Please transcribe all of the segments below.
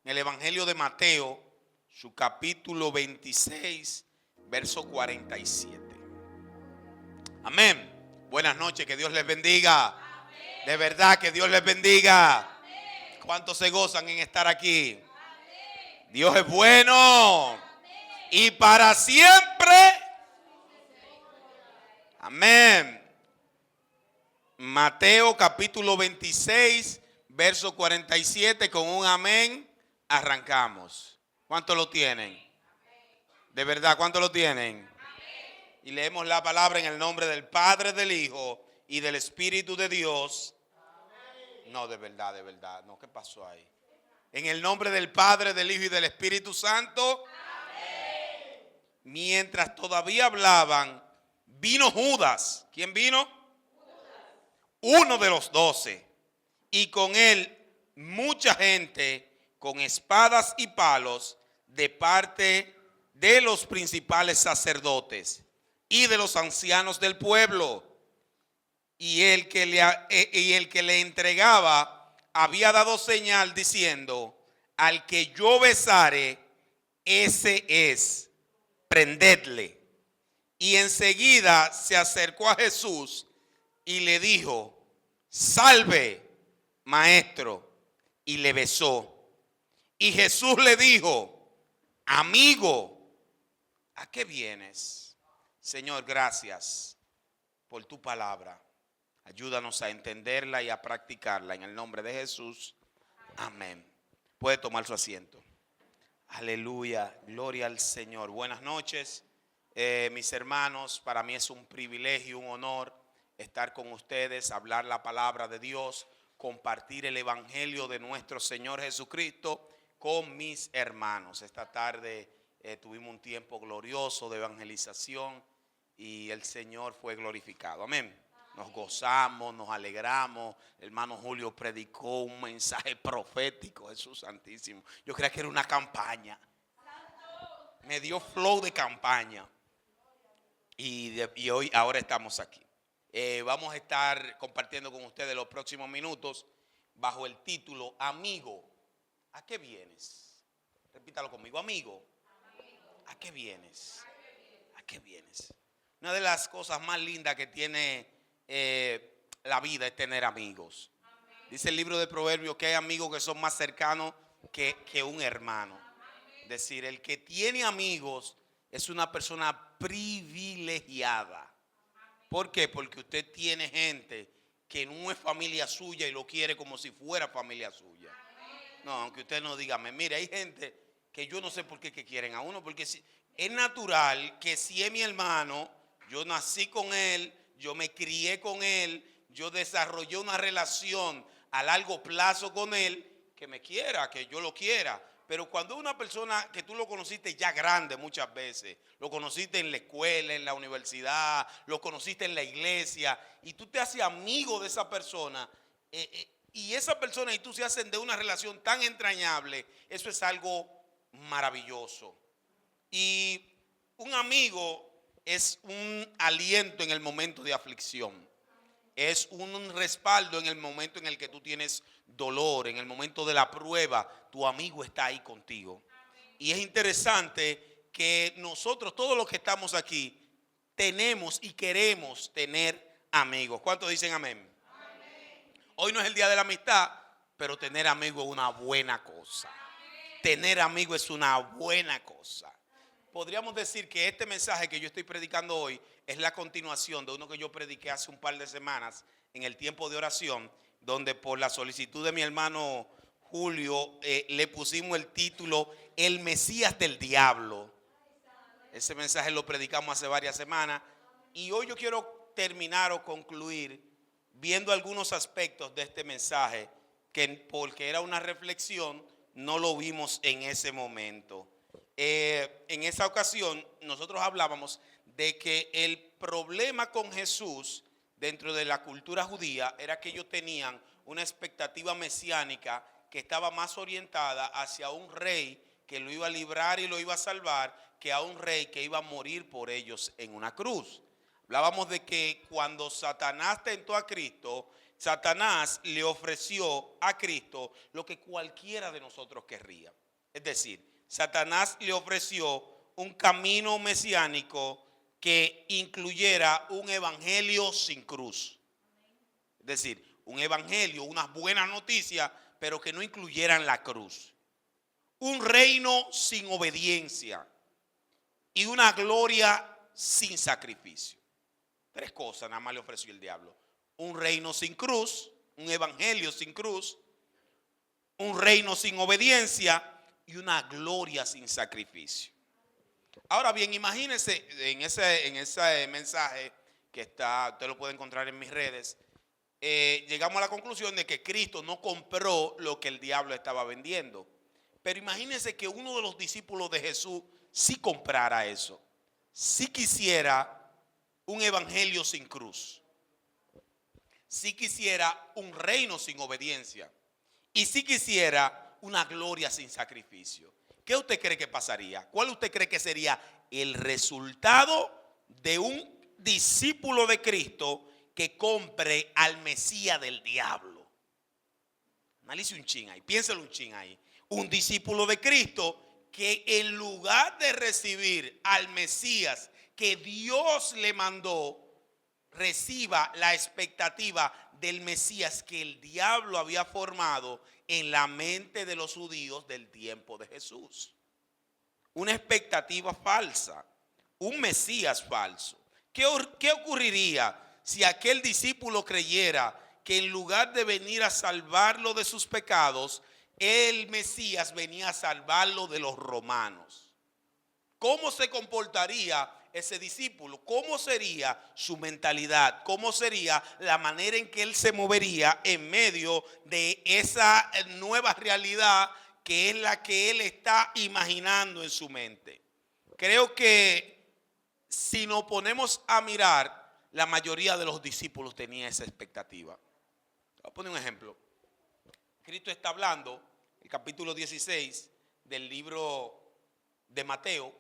el Evangelio de Mateo, su capítulo 26, verso 47. Amén. Buenas noches, que Dios les bendiga. Amén. De verdad, que Dios les bendiga. Amén. ¿Cuántos se gozan en estar aquí? Amén. Dios es bueno. Amén. Y para siempre. Amén. Mateo capítulo 26, verso 47, con un amén arrancamos. ¿Cuántos lo tienen? De verdad, ¿cuántos lo tienen? Y leemos la palabra en el nombre del Padre, del Hijo y del Espíritu de Dios. No, de verdad, no, ¿qué pasó ahí? En el nombre del Padre, del Hijo y del Espíritu Santo. Mientras todavía hablaban, vino Judas. ¿Quién vino? Uno de los 12, y con él mucha gente con espadas y palos de parte de los principales sacerdotes y de los ancianos del pueblo. Y el que le entregaba había dado señal diciendo: al que yo besare, ese es, prendedle. Y enseguida se acercó a Jesús y le dijo: salve, maestro. Y le besó. Y Jesús le dijo: amigo, ¿a qué vienes? Señor, gracias por tu palabra. Ayúdanos a entenderla y a practicarla en el nombre de Jesús. Amén. Puede tomar su asiento. Aleluya, gloria al Señor. Buenas noches, mis hermanos. Para mí es un privilegio, un honor estar con ustedes, hablar la palabra de Dios, compartir el evangelio de nuestro Señor Jesucristo con mis hermanos. Esta tarde tuvimos un tiempo glorioso de evangelización y el Señor fue glorificado. Amén. Nos gozamos, nos alegramos. El hermano Julio predicó un mensaje profético. Jesús santísimo. Yo creía que era una campaña. Me dio flow de campaña. Y hoy, ahora estamos aquí. Vamos a estar compartiendo con ustedes los próximos minutos bajo el título: amigo, ¿a qué vienes? Repítalo conmigo: amigo, ¿a qué vienes? ¿A qué vienes? Una de las cosas más lindas que tiene la vida es tener amigos. Dice el libro de Proverbios que hay amigos que son más cercanos que un hermano. Es decir, el que tiene amigos es una persona privilegiada. ¿Por qué? Porque usted tiene gente que no es familia suya y lo quiere como si fuera familia suya. No, aunque usted no diga, mire, hay gente que yo no sé por qué que quieren a uno, porque es natural que si es mi hermano, yo nací con él, yo me crié con él, yo desarrollé una relación a largo plazo con él, que me quiera, que yo lo quiera. Pero cuando es una persona que tú lo conociste ya grande muchas veces, lo conociste en la escuela, en la universidad, lo conociste en la iglesia, y tú te haces amigo de esa persona, y esa persona y tú se hacen de una relación tan entrañable, eso es algo maravilloso. Y un amigo es un aliento en el momento de aflicción. Es un respaldo en el momento en el que tú tienes dolor, en el momento de la prueba, tu amigo está ahí contigo. Y es interesante que nosotros, todos los que estamos aquí, tenemos y queremos tener amigos. ¿Cuántos dicen amén? Amén. Hoy no es el día de la amistad, pero tener amigos es una buena cosa. Amén. Tener amigos es una buena cosa. Podríamos decir que este mensaje que yo estoy predicando hoy es la continuación de uno que yo prediqué hace un par de semanas en el tiempo de oración, donde por la solicitud de mi hermano Julio le pusimos el título: El Mesías del Diablo. Ese mensaje lo predicamos hace varias semanas y hoy yo quiero terminar o concluir viendo algunos aspectos de este mensaje que, porque era una reflexión, no lo vimos en ese momento. En esa ocasión nosotros hablábamos de que el problema con Jesús dentro de la cultura judía era que ellos tenían una expectativa mesiánica que estaba más orientada hacia un rey que lo iba a librar y lo iba a salvar, que a un rey que iba a morir por ellos en una cruz. Hablábamos de que cuando Satanás tentó a Cristo, Satanás le ofreció a Cristo lo que cualquiera de nosotros querría. Es decir, Satanás le ofreció un camino mesiánico que incluyera un evangelio sin cruz. Es decir, un evangelio, unas buenas noticias, pero que no incluyeran la cruz. Un reino sin obediencia y una gloria sin sacrificio. Tres cosas nada más le ofreció el diablo. Un reino sin cruz, un evangelio sin cruz, un reino sin obediencia y una gloria sin sacrificio. Ahora bien, imagínense en ese mensaje que está, usted lo puede encontrar en mis redes, llegamos a la conclusión de que Cristo no compró lo que el diablo estaba vendiendo. Pero imagínense que uno de los discípulos de Jesús sí comprara eso, sí quisiera un evangelio sin cruz, sí quisiera un reino sin obediencia y sí quisiera una gloria sin sacrificio. ¿Qué usted cree que pasaría? ¿Cuál usted cree que sería el resultado de un discípulo de Cristo que compre al Mesías del diablo? Analice un chin ahí, piénselo un chin ahí. Un discípulo de Cristo que en lugar de recibir al Mesías que Dios le mandó, reciba la expectativa del Mesías que el diablo había formado en la mente de los judíos del tiempo de Jesús. Una expectativa falsa, un Mesías falso. ¿Qué ocurriría si aquel discípulo creyera que en lugar de venir a salvarlo de sus pecados, el Mesías venía a salvarlo de los romanos? ¿Cómo se comportaría ese discípulo? ¿Cómo sería su mentalidad? ¿Cómo sería la manera en que él se movería en medio de esa nueva realidad que es la que él está imaginando en su mente? Creo que si nos ponemos a mirar, la mayoría de los discípulos tenía esa expectativa. Voy a poner un ejemplo. Cristo está hablando, el capítulo 16 del libro de Mateo,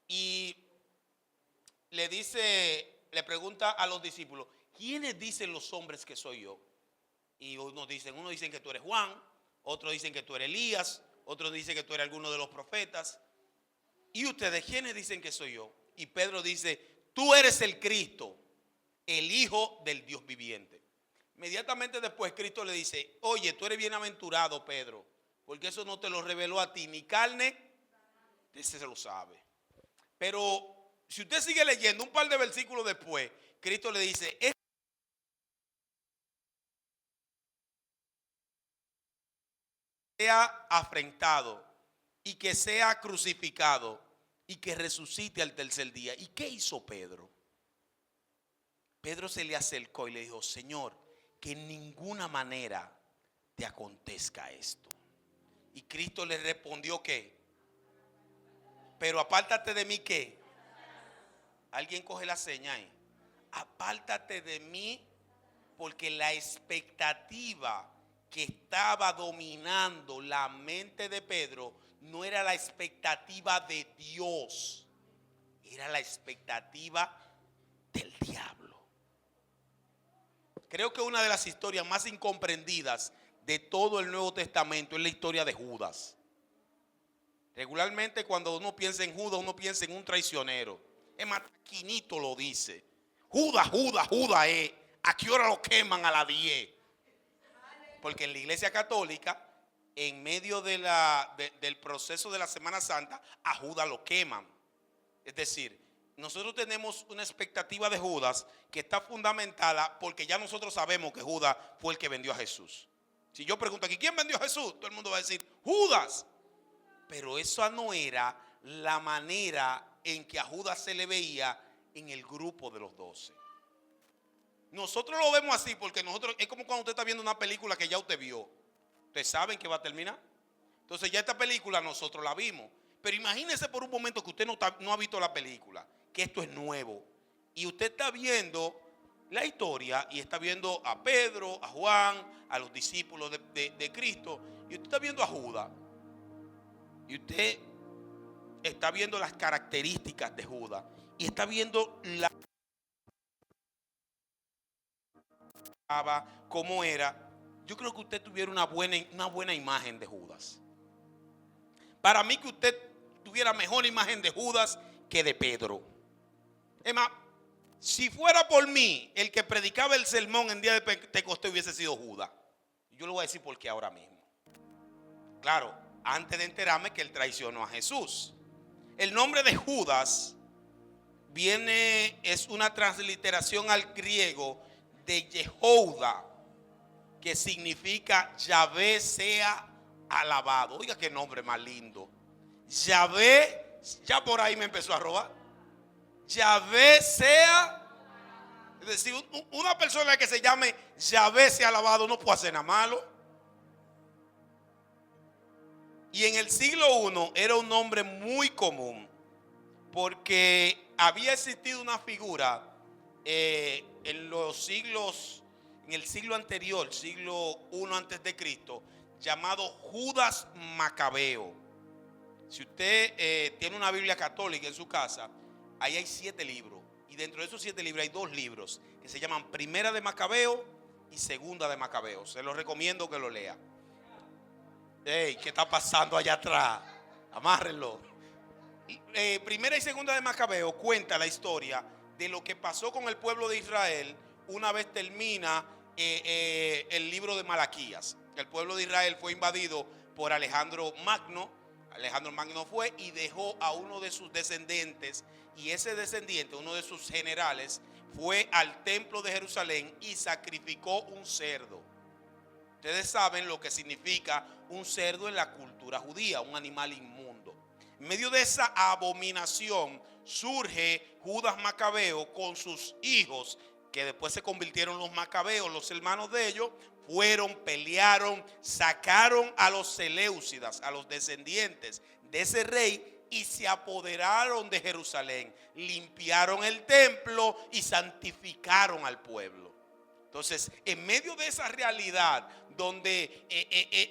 y le pregunta a los discípulos, ¿quiénes dicen los hombres que soy yo? Y unos dicen que tú eres Juan, otros dicen que tú eres Elías, otros dicen que tú eres alguno de los profetas. ¿Y ustedes quiénes dicen que soy yo? Y Pedro dice, tú eres el Cristo, el Hijo del Dios viviente. Inmediatamente después Cristo le dice, oye, tú eres bienaventurado, Pedro, porque eso no te lo reveló a ti ni carne, ese se lo sabe. Pero si usted sigue leyendo un par de versículos después, Cristo le dice, sea afrentado y que sea crucificado y que resucite al tercer día. ¿Y qué hizo Pedro? Pedro se le acercó y le dijo, Señor, que en ninguna manera te acontezca esto. Y Cristo le respondió que, pero apártate de mí, ¿qué? Alguien coge la seña ahí. Apártate de mí, porque la expectativa que estaba dominando la mente de Pedro no era la expectativa de Dios, era la expectativa del diablo. Creo que una de las historias más incomprendidas de todo el Nuevo Testamento es la historia de Judas. Regularmente cuando uno piensa en Judas, uno piensa en un traicionero. Es más, Quinito lo dice. Judas, Judas, Judas es. ¿A qué hora lo queman? A las 10. Porque en la Iglesia Católica, en medio del proceso de la Semana Santa, a Judas lo queman. Es decir, nosotros tenemos una expectativa de Judas que está fundamentada porque ya nosotros sabemos que Judas fue el que vendió a Jesús. Si yo pregunto aquí, ¿quién vendió a Jesús? Todo el mundo va a decir, Judas. Pero esa no era la manera en que a Judas se le veía en el grupo de los 12. Nosotros lo vemos así porque nosotros, es como cuando usted está viendo una película que ya usted vio. Ustedes saben que va a terminar. Entonces ya esta película nosotros la vimos. Pero imagínese por un momento que usted no ha visto la película, que esto es nuevo. Y usted está viendo la historia y está viendo a Pedro, a Juan, a los discípulos de Cristo. Y usted está viendo a Judas. Y usted está viendo las características de Judas. Y está viendo la cómo era, yo creo que usted tuviera una buena imagen de Judas. Para mí que usted tuviera mejor imagen de Judas que de Pedro. Es más, si fuera por mí, el que predicaba el sermón en día de Pentecostés hubiese sido Judas. Yo le voy a decir por qué ahora mismo. Claro, antes de enterarme que él traicionó a Jesús. El nombre de Judas es una transliteración al griego de Yehoda, que significa Yahvé sea alabado. Oiga qué nombre más lindo. Yahvé, ya por ahí me empezó a robar. Yahvé sea, es decir, una persona que se llame Yahvé sea alabado no puede hacer nada malo. Y en el siglo I era un nombre muy común, porque había existido una figura en el siglo anterior, siglo I antes de Cristo, llamado Judas Macabeo. Si usted tiene una Biblia católica en su casa, ahí hay 7 libros. Y dentro de esos 7 libros hay 2 libros que se llaman Primera de Macabeo y Segunda de Macabeo. Se los recomiendo que lo lea. Hey, ¿qué está pasando allá atrás? Amárrenlo. Primera y Segunda de Macabeo cuenta la historia de lo que pasó con el pueblo de Israel una vez termina el libro de Malaquías. El pueblo de Israel fue invadido por Alejandro Magno. Alejandro Magno fue y dejó a uno de sus descendientes, y ese descendiente, uno de sus generales, fue al templo de Jerusalén y sacrificó un cerdo. Ustedes saben lo que significa un cerdo en la cultura judía, un animal inmundo. En medio de esa abominación surge Judas Macabeo con sus hijos, que después se convirtieron los macabeos, los hermanos de ellos. Fueron, pelearon, sacaron a los Seleucidas, a los descendientes de ese rey, y se apoderaron de Jerusalén. Limpiaron el templo y santificaron al pueblo. Entonces, en medio de esa realidad donde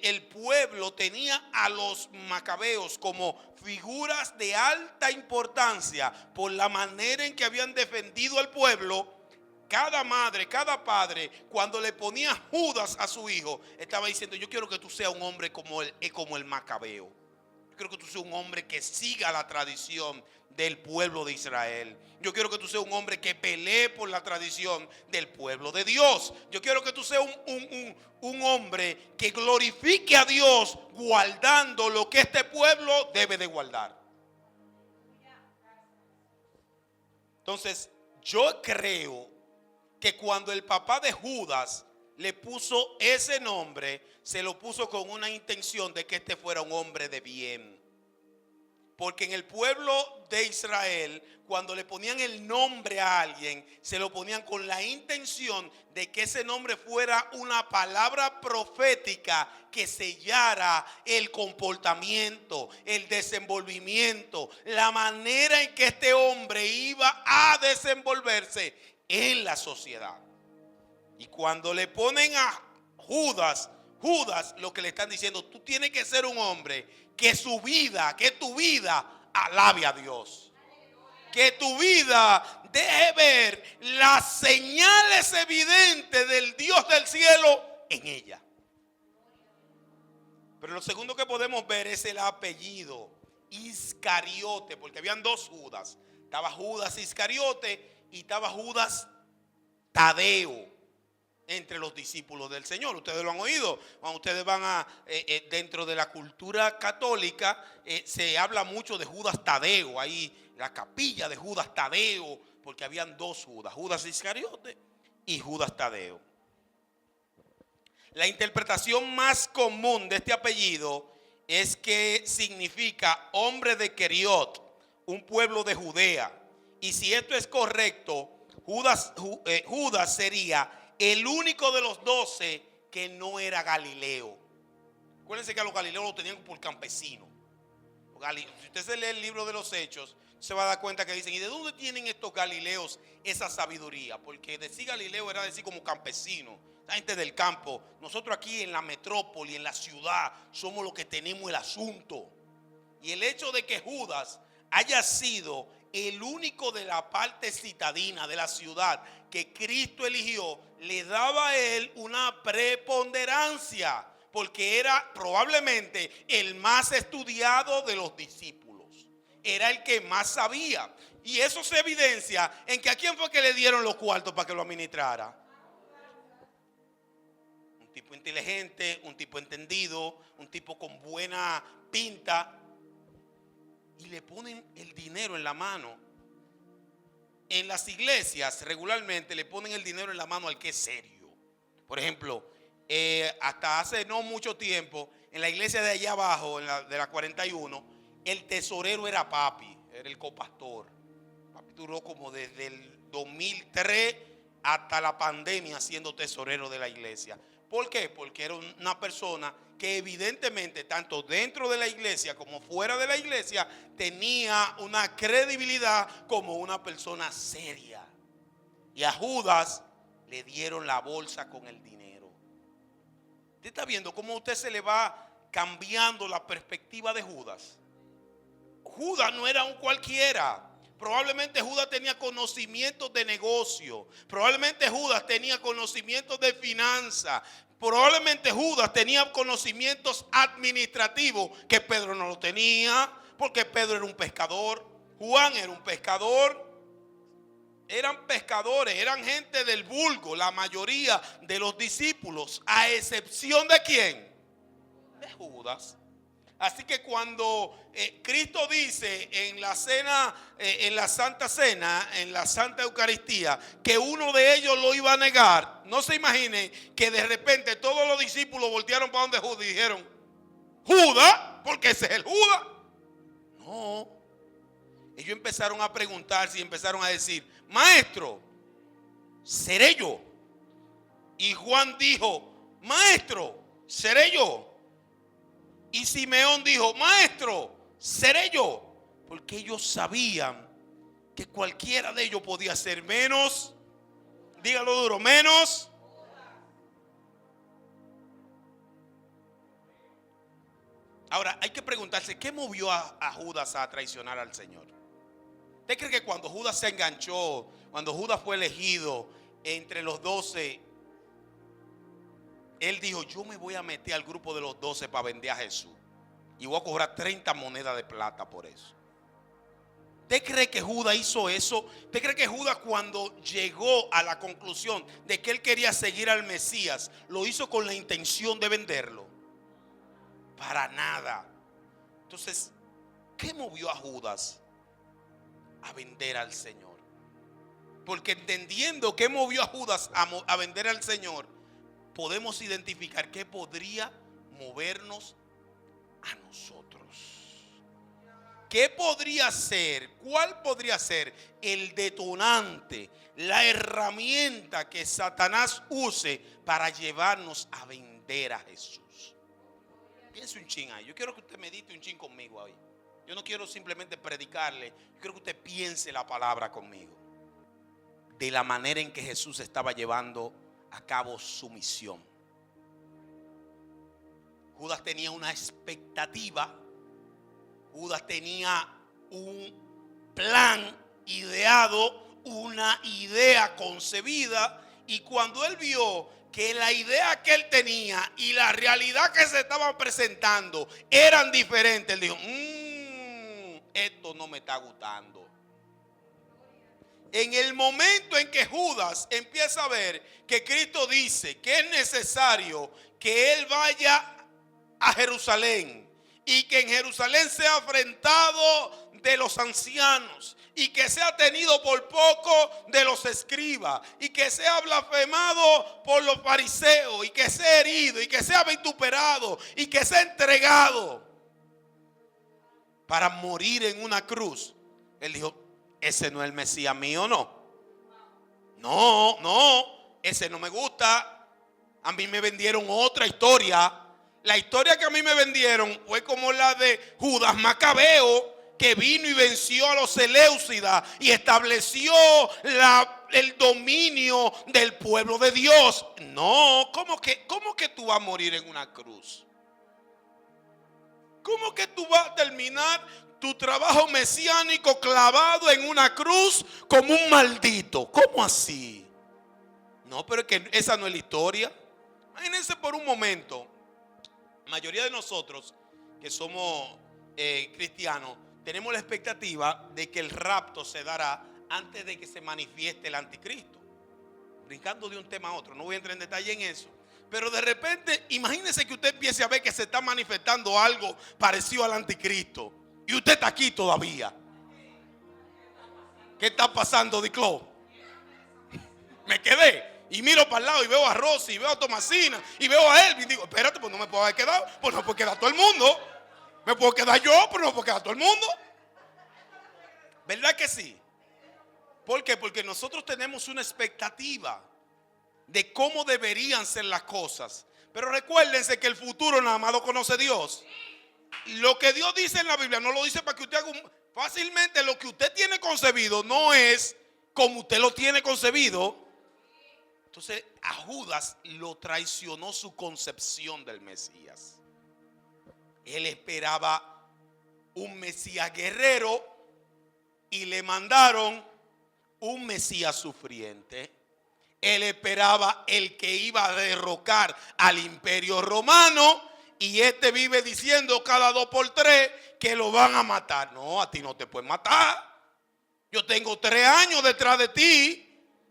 el pueblo tenía a los macabeos como figuras de alta importancia por la manera en que habían defendido al pueblo, cada madre, cada padre, cuando le ponía Judas a su hijo, estaba diciendo: yo quiero que tú seas un hombre como el macabeo. Yo quiero que tú seas un hombre que siga la tradición del pueblo de Israel. Yo quiero que tú seas un hombre que pelee por la tradición del pueblo de Dios. Yo quiero que tú seas un hombre que glorifique a Dios guardando lo que este pueblo debe de guardar. Entonces, yo creo que cuando el papá de Judas le puso ese nombre, se lo puso con una intención de que este fuera un hombre de bien. Porque en el pueblo de Israel, cuando le ponían el nombre a alguien, se lo ponían con la intención de que ese nombre fuera una palabra profética que sellara el comportamiento, el desenvolvimiento, la manera en que este hombre iba a desenvolverse en la sociedad. Y cuando le ponen a Judas, lo que le están diciendo: tú tienes que ser un hombre que tu vida alabe a Dios. Que tu vida deje ver las señales evidentes del Dios del cielo en ella. Pero lo segundo que podemos ver es el apellido Iscariote, porque habían 2 Judas. Estaba Judas Iscariote y estaba Judas Tadeo entre los discípulos del Señor. Ustedes lo han oído. Cuando ustedes van dentro de la cultura católica, se habla mucho de Judas Tadeo. Ahí la capilla de Judas Tadeo, porque habían 2 Judas: Judas Iscariote y Judas Tadeo. La interpretación más común de este apellido es que significa hombre de Keriot, un pueblo de Judea. Y si esto es correcto, Judas sería el único de los 12 que no era galileo. Acuérdense que a los galileos lo tenían por campesinos. Si usted se lee el libro de los Hechos, se va a dar cuenta que dicen: ¿y de dónde tienen estos galileos esa sabiduría? Porque decir Galileo era decir como campesino, la gente del campo. Nosotros aquí en la metrópoli, en la ciudad, somos los que tenemos el asunto. Y el hecho de que Judas haya sido el único de la parte citadina de la ciudad que Cristo eligió, le daba a él una preponderancia, porque era probablemente el más estudiado de los discípulos. Era el que más sabía. Y eso se evidencia en que a quién fue que le dieron los cuartos para que lo administrara. Un tipo inteligente, un tipo entendido, un tipo con buena pinta. Y le ponen el dinero en la mano. En las iglesias regularmente le ponen el dinero en la mano al que es serio. Por ejemplo, hasta hace no mucho tiempo, en la iglesia de allá abajo, de la 41, el tesorero era papi, era el copastor. Papi duró como desde el 2003 hasta la pandemia siendo tesorero de la iglesia. ¿Por qué? Porque era una persona que evidentemente tanto dentro de la iglesia como fuera de la iglesia tenía una credibilidad como una persona seria. Y a Judas le dieron la bolsa con el dinero. ¿Usted está viendo cómo a usted se le va cambiando la perspectiva de Judas? Judas no era un cualquiera. Probablemente Judas tenía conocimientos de negocio. Probablemente Judas tenía conocimientos de finanzas. Probablemente Judas tenía conocimientos administrativos que Pedro no lo tenía, porque Pedro era un pescador, Juan era un pescador. Eran pescadores, eran gente del vulgo, la mayoría de los discípulos, a excepción de ¿quién? De Judas. Así que cuando Cristo dice en la cena, en la Santa Cena, en la Santa Eucaristía, que uno de ellos lo iba a negar, no se imaginen que de repente todos los discípulos voltearon para donde Judas y dijeron, ¿Judas? Porque ese es el Judas. No. Ellos empezaron a preguntarse y empezaron a decir, maestro, ¿seré yo? Y Juan dijo, maestro, ¿seré yo? Y Simeón dijo, maestro, ¿seré yo? Porque ellos sabían que cualquiera de ellos podía ser menos, dígalo duro, menos. Ahora hay que preguntarse, ¿qué movió a Judas a traicionar al Señor? ¿Usted cree que cuando Judas se enganchó, cuando Judas fue elegido entre los 12, él dijo, yo me voy a meter al grupo de los 12 para vender a Jesús y voy a cobrar 30 monedas de plata por eso? ¿Usted cree que Judas hizo eso? ¿Usted cree que Judas, cuando llegó a la conclusión de que él quería seguir al Mesías, lo hizo con la intención de venderlo? Para nada. Entonces, ¿qué movió a Judas a vender al Señor? Porque entendiendo qué movió a Judas a vender al Señor, podemos identificar qué podría movernos a nosotros. ¿Qué podría ser? ¿Cuál podría ser el detonante, la herramienta que Satanás use para llevarnos a vender a Jesús? Piense un chin ahí. Yo quiero que usted medite un chin conmigo ahí. Yo no quiero simplemente predicarle, yo quiero que usted piense la palabra conmigo. De la manera en que Jesús estaba llevando a cabo su misión. Judas tenía una expectativa. Judas tenía un plan ideado, una idea concebida. Y cuando él vio que la idea que él tenía y la realidad que se estaban presentando eran diferentes, él dijo, esto no me está gustando. En el momento en que Judas empieza a ver que Cristo dice que es necesario que él vaya a Jerusalén y que en Jerusalén sea afrentado de los ancianos y que sea tenido por poco de los escribas y que sea blasfemado por los fariseos y que sea herido y que sea vituperado y que sea entregado para morir en una cruz, él dijo, ese no es el Mesías mío, no, ese no me gusta. A mí me vendieron otra historia. La historia que a mí me vendieron fue como la de Judas Macabeo, que vino y venció a los Seleucidas y estableció el dominio del pueblo de Dios. No, ¿cómo que tú vas a morir en una cruz? ¿Cómo que tú vas a terminar tu trabajo mesiánico clavado en una cruz como un maldito? ¿Cómo así? No, pero es que esa no es la historia. Imagínense por un momento, la mayoría de nosotros que somos cristianos, tenemos la expectativa de que el rapto se dará antes de que se manifieste el anticristo. Brincando de un tema a otro, no voy a entrar en detalle en eso. Pero de repente, imagínense que usted empiece a ver que se está manifestando algo parecido al anticristo. Y usted está aquí todavía. ¿Qué está pasando, Diclo? Me quedé. Y miro para el lado y veo a Rosy, y veo a Tomasina, y veo a Elvin. Digo, espérate, pues no me puedo haber quedado. Pues no puede quedar todo el mundo. Me puedo quedar yo, pero no puedo quedar todo el mundo. ¿Verdad que sí? ¿Por qué? Porque nosotros tenemos una expectativa de cómo deberían ser las cosas. Pero recuérdense que el futuro nada más lo conoce Dios. Lo que Dios dice en la Biblia no lo dice para que usted haga fácilmente lo que usted tiene concebido no es como usted lo tiene concebido. Entonces a Judas lo traicionó su concepción del Mesías. Él esperaba un Mesías guerrero y le mandaron un Mesías sufriente. Él esperaba el que iba a derrocar al imperio romano y este vive diciendo cada 2 por 3 que lo van a matar. No, a ti no te pueden matar. Yo tengo 3 años detrás de ti.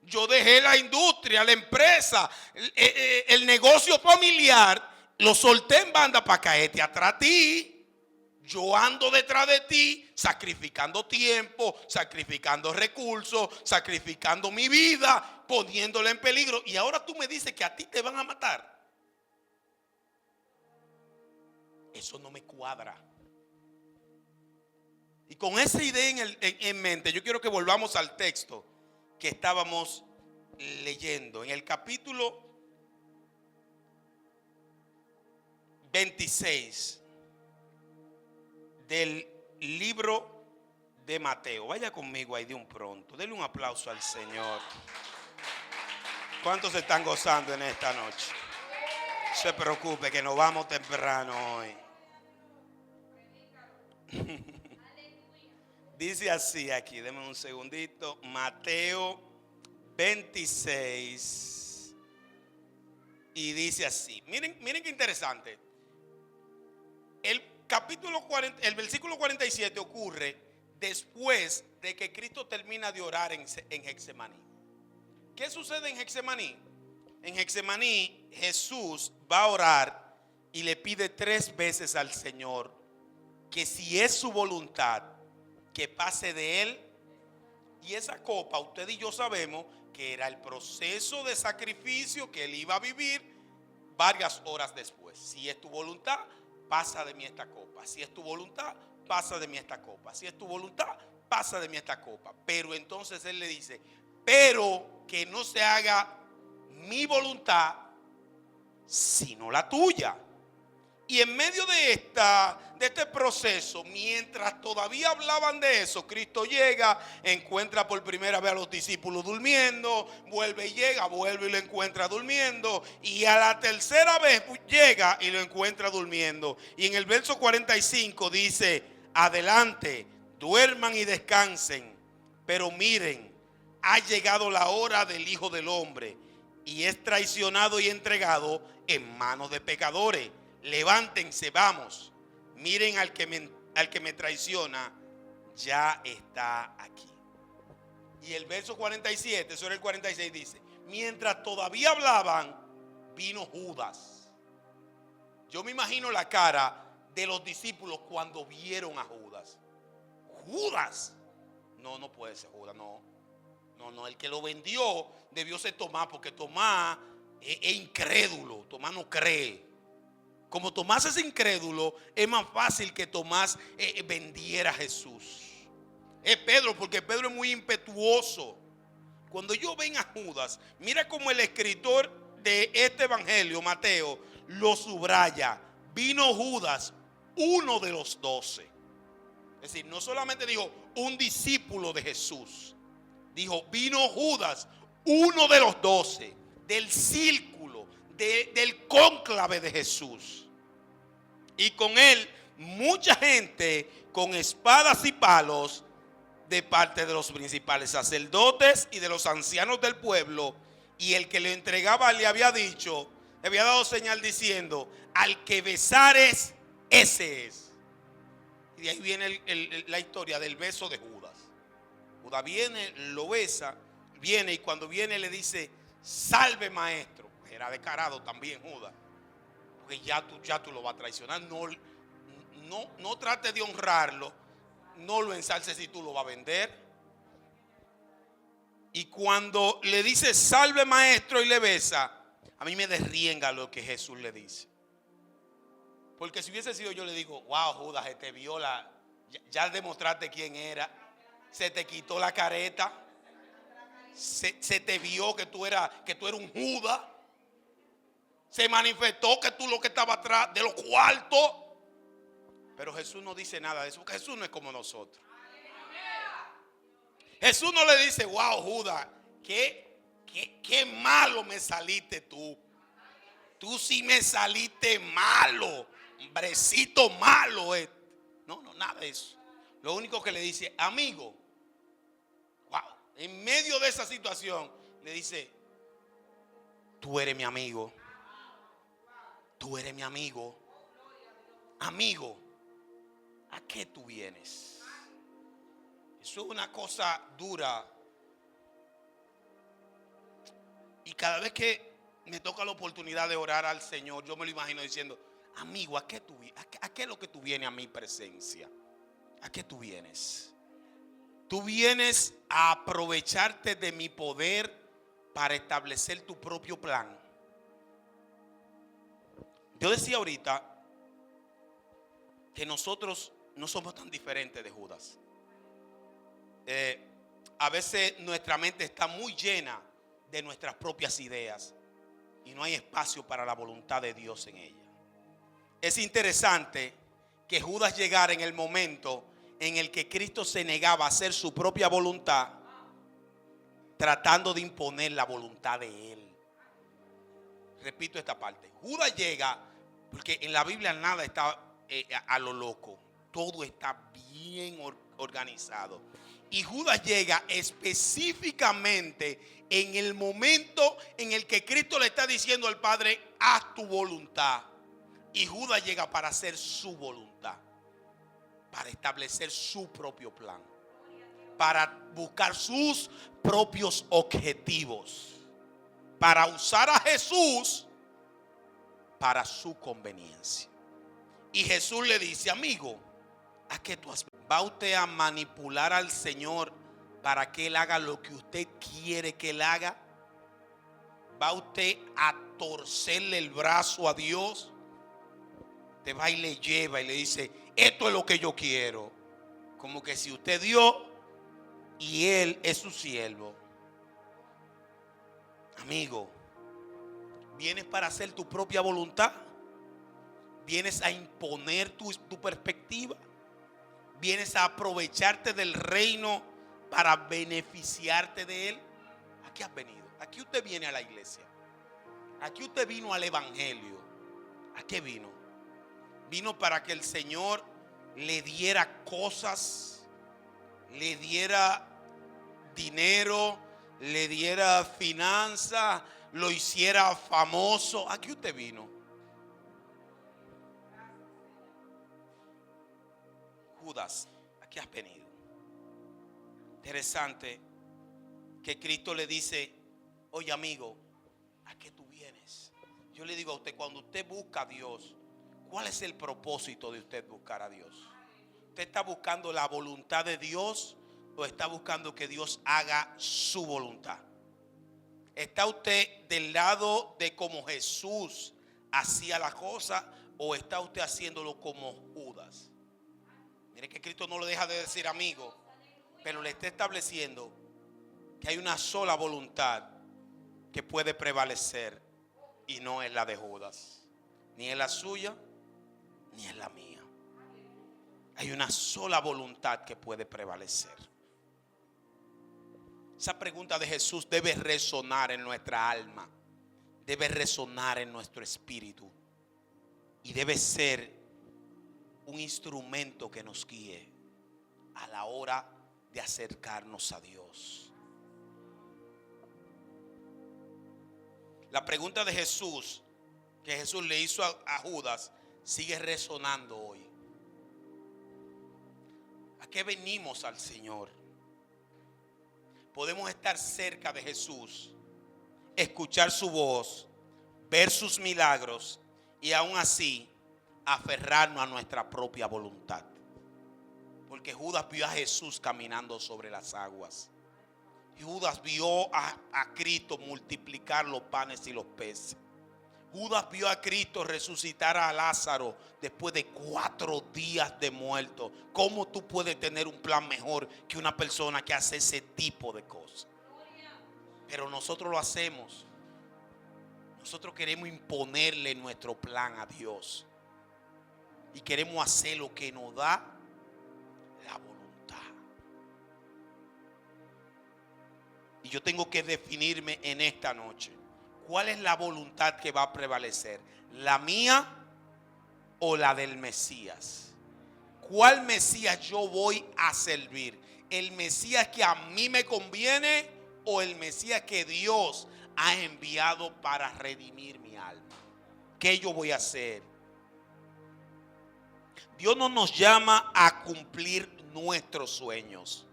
Yo dejé la industria, la empresa, el negocio familiar, lo solté en banda para caerte atrás de ti. Yo ando detrás de ti, sacrificando tiempo, sacrificando recursos, sacrificando mi vida, poniéndola en peligro. Y ahora tú me dices que a ti te van a matar. Eso no me cuadra. Y con esa idea en mente, yo quiero que volvamos al texto que estábamos leyendo. En el capítulo 26 del libro de Mateo. Vaya conmigo ahí de un pronto. Denle un aplauso al Señor. ¿Cuántos se están gozando en esta noche? No se preocupe que nos vamos temprano hoy. Dice así aquí, denme un segundito. Mateo 26. Y dice así. Miren qué interesante. El versículo 47 ocurre después de que Cristo termina de orar en Getsemaní. ¿Qué sucede en Getsemaní? En Getsemaní Jesús va a orar y le pide 3 veces al Señor que si es su voluntad que pase de él. Y esa copa, usted y yo sabemos que era el proceso de sacrificio que él iba a vivir varias horas después. Si es tu voluntad, pasa de mí esta copa. Si es tu voluntad, pasa de mí esta copa. Si es tu voluntad, pasa de mí esta copa. Pero entonces él le dice, pero que no se haga mi voluntad, sino la tuya. Y en medio de este proceso, mientras todavía hablaban de eso, Cristo llega, encuentra por primera vez a los discípulos durmiendo, vuelve y llega, vuelve y lo encuentra durmiendo, y a la tercera vez llega y lo encuentra durmiendo. Y en el verso 45 dice, adelante, duerman y descansen, pero miren, ha llegado la hora del Hijo del Hombre, y es traicionado y entregado en manos de pecadores. Levántense, vamos. Miren al que me traiciona, ya está aquí. Y el verso 47, sobre el 46 dice, mientras todavía hablaban, vino Judas. Yo me imagino la cara de los discípulos cuando vieron a Judas. Judas. No puede ser Judas, no, el que lo vendió debió ser Tomás, porque Tomás es incrédulo, Tomás no cree. Como Tomás es incrédulo, es más fácil que Tomás vendiera a Jesús. Es Pedro, porque Pedro es muy impetuoso. Cuando ellos ven a Judas, mira cómo el escritor de este evangelio, Mateo, lo subraya. Vino Judas, uno de los 12. Es decir, no solamente dijo un discípulo de Jesús. Dijo, vino Judas, uno de los 12, del círculo, del cónclave de Jesús. Y con él mucha gente con espadas y palos de parte de los principales sacerdotes y de los ancianos del pueblo Y el que le entregaba le había dicho, le había dado señal diciendo: al que besares, ese es. Y de ahí viene la historia del beso de Judas. Judas viene, lo besa, viene, y cuando viene le dice: salve, maestro. Era descarado también Judas, porque ya tú lo vas a traicionar. No trate de honrarlo, no lo ensalces si tú lo vas a vender. Y cuando le dice salve, maestro, y le besa, a mí me derrienga lo que Jesús le dice. Porque si hubiese sido yo, le digo: wow, Judas, se te vio ya demostraste quién era, se te quitó la careta, se te vio que tú eras un Judas, se manifestó que tú lo que estaba atrás de los cuartos. Pero Jesús no dice nada de eso, porque Jesús no es como nosotros. Jesús no le dice: wow, Judas, qué malo me saliste tú. Tú sí me saliste malo, hombrecito malo. No, nada de eso. Lo único que le dice: amigo, wow, en medio de esa situación, le dice: tú eres mi amigo. Tú eres mi amigo. Amigo, ¿a qué tú vienes? Eso es una cosa dura. Y cada vez que me toca la oportunidad de orar al Señor, yo me lo imagino diciendo: amigo, ¿a qué es lo que tú vienes a mi presencia? ¿A qué tú vienes? Tú vienes a aprovecharte de mi poder para establecer tu propio plan. Yo decía ahorita que nosotros no somos tan diferentes de Judas. A veces nuestra mente está muy llena de nuestras propias ideas y no hay espacio para la voluntad de Dios en ella. Es interesante que Judas llegara en el momento en el que Cristo se negaba a hacer su propia voluntad, tratando de imponer la voluntad de él. Repito esta parte: Judas llega, porque en la Biblia nada está a lo loco, todo está bien organizado. Y Judas llega específicamente en el momento en el que Cristo le está diciendo al Padre: haz tu voluntad. Y Judas llega para hacer su voluntad, para establecer su propio plan, para buscar sus propios objetivos, para usar a Jesús para su conveniencia. Y Jesús le dice: amigo, ¿a qué tú has? ¿Va usted a manipular al Señor para que Él haga lo que usted quiere que Él haga? ¿Va usted a torcerle el brazo a Dios? Te va y le lleva y le dice: esto es lo que yo quiero. Como que si usted dio y Él es su siervo. Amigo, ¿vienes para hacer tu propia voluntad? ¿Vienes a imponer tu perspectiva? ¿Vienes a aprovecharte del reino para beneficiarte de él? ¿A qué has venido? Aquí usted viene a la iglesia. Aquí usted vino al evangelio. ¿A qué vino? Vino para que el Señor le diera cosas, le diera dinero, le diera finanzas, lo hiciera famoso. ¿A qué usted vino? Judas, ¿a qué has venido? Interesante que Cristo le dice: oye, amigo, ¿a qué tú vienes? Yo le digo a usted, cuando usted busca a Dios, ¿cuál es el propósito de usted buscar a Dios? ¿Usted está buscando la voluntad de Dios o está buscando que Dios haga su voluntad? ¿Está usted del lado de cómo Jesús hacía las cosas o está usted haciéndolo como Judas? Mire que Cristo no le deja de decir amigo, pero le está estableciendo que hay una sola voluntad que puede prevalecer y no es la de Judas. Ni es la suya, ni es la mía. Hay una sola voluntad que puede prevalecer. Esa pregunta de Jesús debe resonar en nuestra alma, debe resonar en nuestro espíritu y debe ser un instrumento que nos guíe a la hora de acercarnos a Dios. La pregunta de Jesús, que Jesús le hizo a Judas, sigue resonando hoy. ¿A qué venimos al Señor? Podemos estar cerca de Jesús, escuchar su voz, ver sus milagros y aún así aferrarnos a nuestra propia voluntad. Porque Judas vio a Jesús caminando sobre las aguas. Judas vio a Cristo multiplicar los panes y los peces. Judas vio a Cristo resucitar a Lázaro después de 4 días de muerto. ¿Cómo tú puedes tener un plan mejor que una persona que hace ese tipo de cosas? Pero nosotros lo hacemos. Nosotros queremos imponerle nuestro plan a Dios. Y queremos hacer lo que nos da la voluntad. Y yo tengo que definirme en esta noche. ¿Cuál es la voluntad que va a prevalecer? ¿La mía o la del Mesías? ¿Cuál Mesías yo voy a servir? ¿El Mesías que a mí me conviene o el Mesías que Dios ha enviado para redimir mi alma? ¿Qué yo voy a hacer? Dios no nos llama a cumplir nuestros sueños.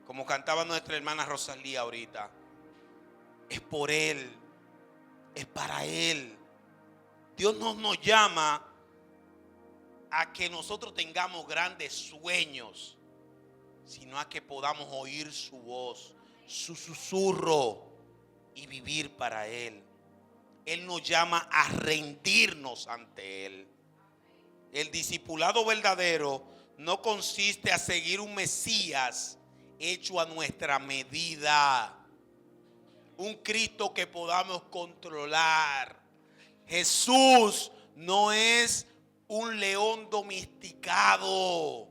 Como cantaba nuestra hermana Rosalía ahorita. Es por Él, es para Él. Dios no nos llama a que nosotros tengamos grandes sueños, sino a que podamos oír su voz, su susurro y vivir para Él. Él nos llama a rendirnos ante Él. El discipulado verdadero no consiste a seguir un Mesías hecho a nuestra medida. Un Cristo que podamos controlar. Jesús no es un león domesticado.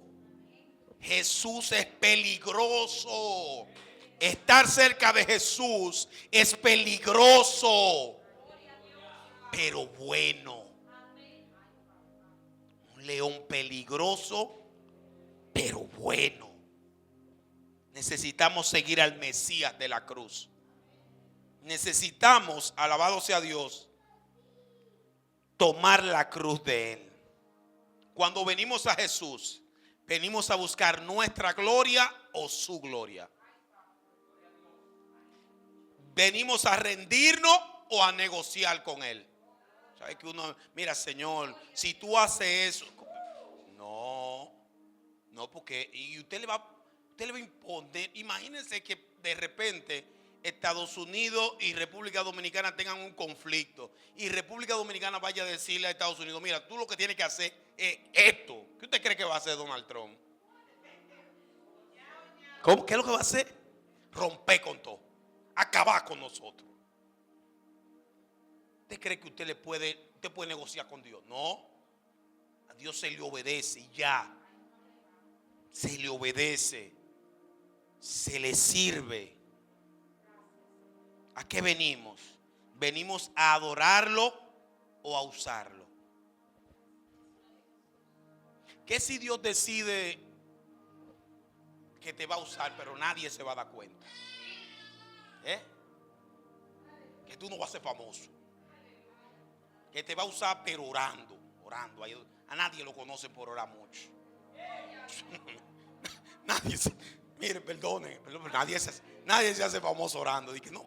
Jesús es peligroso. Estar cerca de Jesús es peligroso, pero bueno. Un león peligroso, pero bueno. Necesitamos seguir al Mesías de la cruz. Necesitamos, alabado sea Dios, tomar la cruz de Él. Cuando venimos a Jesús, venimos a buscar nuestra gloria o su gloria. Venimos a rendirnos o a negociar con Él. ¿Sabe que uno, mira, Señor, si tú haces eso? No, porque y usted le va a imponer. Imagínense que de repente Estados Unidos y República Dominicana tengan un conflicto y República Dominicana vaya a decirle a Estados Unidos: mira, tú lo que tienes que hacer es esto. ¿Qué usted cree que va a hacer Donald Trump? ¿Cómo? ¿Qué es lo que va a hacer? Romper con todo, acabar con nosotros. ¿Usted cree que usted puede negociar con Dios? No. A Dios se le obedece y ya. Se le obedece. Se le sirve. ¿A qué venimos? ¿Venimos a adorarlo o a usarlo? ¿Qué si Dios decide que te va a usar, pero nadie se va a dar cuenta? Que tú no vas a ser famoso. Que te va a usar, pero orando. A nadie lo conocen por orar mucho. Mire, perdone, nadie se hace famoso orando. Dice, no,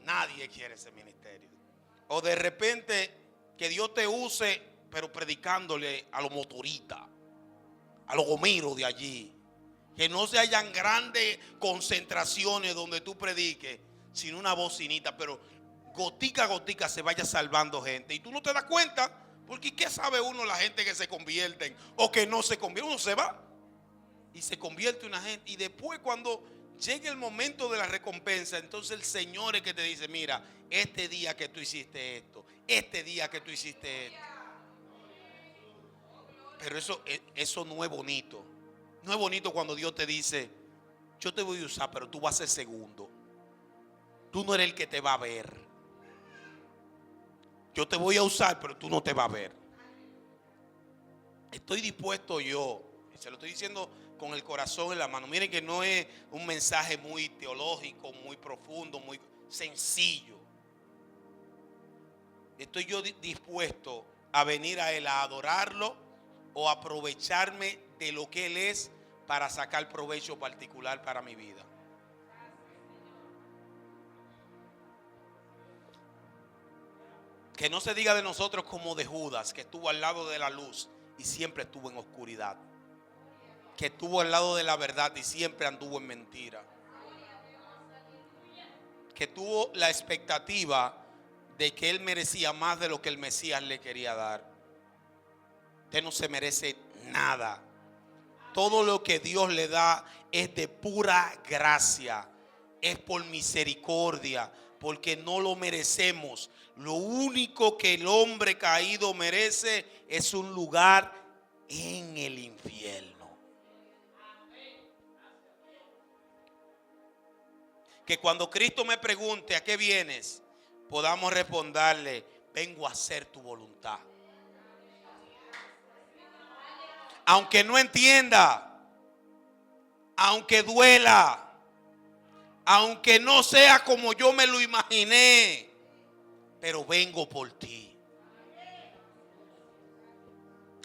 nadie quiere ese ministerio. O de repente que Dios te use, pero predicándole a los motoristas, a los gomeros de allí. Que no se hayan grandes concentraciones donde tú prediques, sino una bocinita, pero gotica a gotica se vaya salvando gente. Y tú no te das cuenta, porque ¿qué sabe uno la gente que se convierten o que no se convierten? Uno se va y se convierte una gente. Y después cuando llegue el momento de la recompensa, entonces el Señor es que te dice: mira, este día que tú hiciste esto, este día que tú hiciste esto. Pero eso no es bonito. No es bonito cuando Dios te dice: yo te voy a usar, pero tú vas a ser segundo. Tú no eres el que te va a ver. Yo te voy a usar, pero tú no te vas a ver. Estoy dispuesto yo, y se lo estoy diciendo con el corazón en la mano. Miren que no es un mensaje muy teológico, muy profundo, sencillo. ¿Estoy yo dispuesto a venir a Él a adorarlo o aprovecharme de lo que Él es para sacar provecho particular para mi vida? Que no se diga de nosotros como de Judas, que estuvo al lado de la luz y siempre estuvo en oscuridad. Que estuvo al lado de la verdad y siempre anduvo en mentira. Que tuvo la expectativa de que él merecía más de lo que el Mesías le quería dar. Usted no se merece nada. Todo lo que Dios le da es de pura gracia. Es por misericordia, porque no lo merecemos. Lo único que el hombre caído merece es un lugar en el infierno. Que cuando Cristo me pregunte ¿a qué vienes?, podamos responderle: vengo a hacer tu voluntad. Aunque no entienda, aunque duela, aunque no sea como yo me lo imaginé, pero vengo por ti.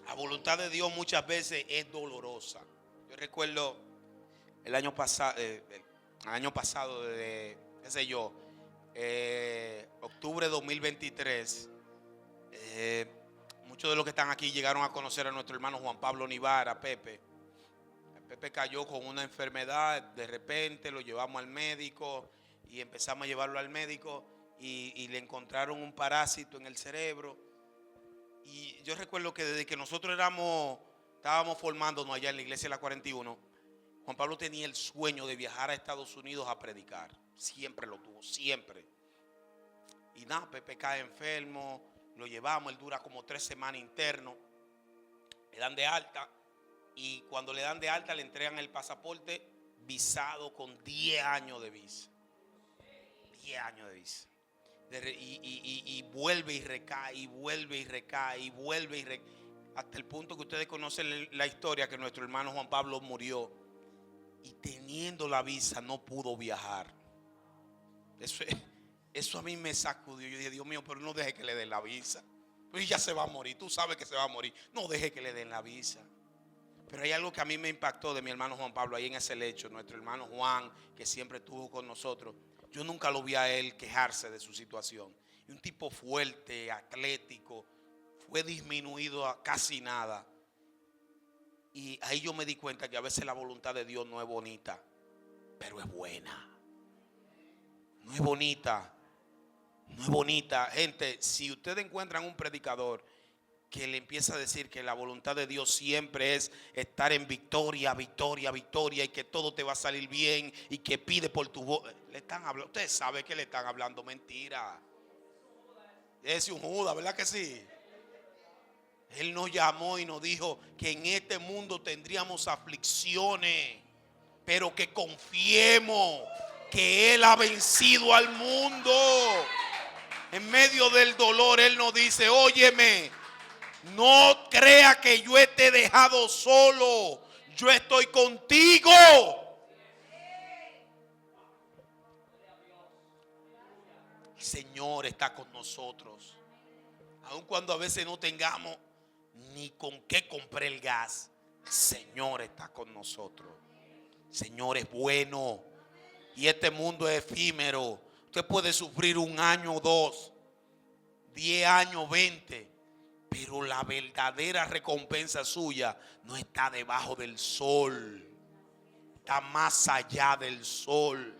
La voluntad de Dios muchas veces es dolorosa. Yo recuerdo el año pasado, de, qué sé yo, octubre de 2023, muchos de los que están aquí llegaron a conocer a nuestro hermano Juan Pablo Nivara, Pepe. Pepe cayó con una enfermedad, de repente lo llevamos al médico y empezamos a llevarlo al médico y le encontraron un parásito en el cerebro. Y yo recuerdo que desde que nosotros estábamos formándonos allá en la iglesia de la 41, Juan Pablo tenía el sueño de viajar a Estados Unidos a predicar. Siempre lo tuvo, siempre. Y nada, Pepe cae enfermo, lo llevamos, él dura como 3 semanas interno. Le dan de alta y cuando le dan de alta le entregan el pasaporte visado con 10 años de visa. 10 años de visa. Y vuelve y recae, y vuelve y recae, y vuelve y recae. Hasta el punto que ustedes conocen la historia, que nuestro hermano Juan Pablo murió. Y teniendo la visa no pudo viajar. Eso a mí me sacudió. Yo dije: Dios mío, pero no deje que le den la visa. Pues ya se va a morir, tú sabes que se va a morir. No deje que le den la visa. Pero hay algo que a mí me impactó de mi hermano Juan Pablo ahí en ese lecho. Nuestro hermano Juan, que siempre estuvo con nosotros. Yo nunca lo vi a él quejarse de su situación. Y un tipo fuerte, atlético, fue disminuido a casi nada. Y ahí yo me di cuenta que a veces la voluntad de Dios no es bonita, pero es buena. No es bonita, no es bonita. Gente, si ustedes encuentran un predicador que le empieza a decir que la voluntad de Dios siempre es estar en victoria, victoria, victoria, y que todo te va a salir bien, y que pide por tu voz, le están hablando, ustedes saben que le están hablando mentira. Es un Judas, ¿verdad que sí? Él nos llamó y nos dijo que en este mundo tendríamos aflicciones, pero que confiemos que Él ha vencido al mundo. En medio del dolor Él nos dice: óyeme, no crea que yo te he dejado solo, yo estoy contigo. El Señor está con nosotros. Aun cuando a veces no tengamos ni con qué comprar el gas, el Señor está con nosotros. El Señor es bueno. Y este mundo es efímero. Usted puede sufrir 1 año, 2, 10 años, 20. Pero la verdadera recompensa suya no está debajo del sol. Está más allá del sol.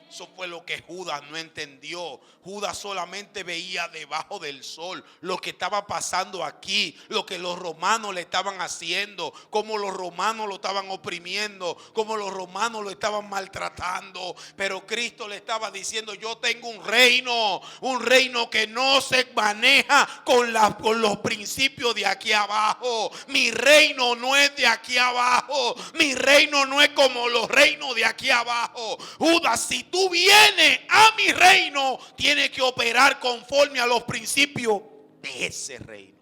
Eso fue lo que Judas no entendió. Judas solamente veía debajo del sol lo que estaba pasando aquí, lo que los romanos le estaban haciendo, cómo los romanos lo estaban oprimiendo, cómo los romanos lo estaban maltratando. Pero Cristo le estaba diciendo: yo tengo un reino que no se maneja con los principios de aquí abajo. Mi reino no es de aquí abajo. Mi reino no es como los reinos de aquí abajo. Judas, si tú vienes a mi reino, tienes que operar conforme a los principios de ese reino.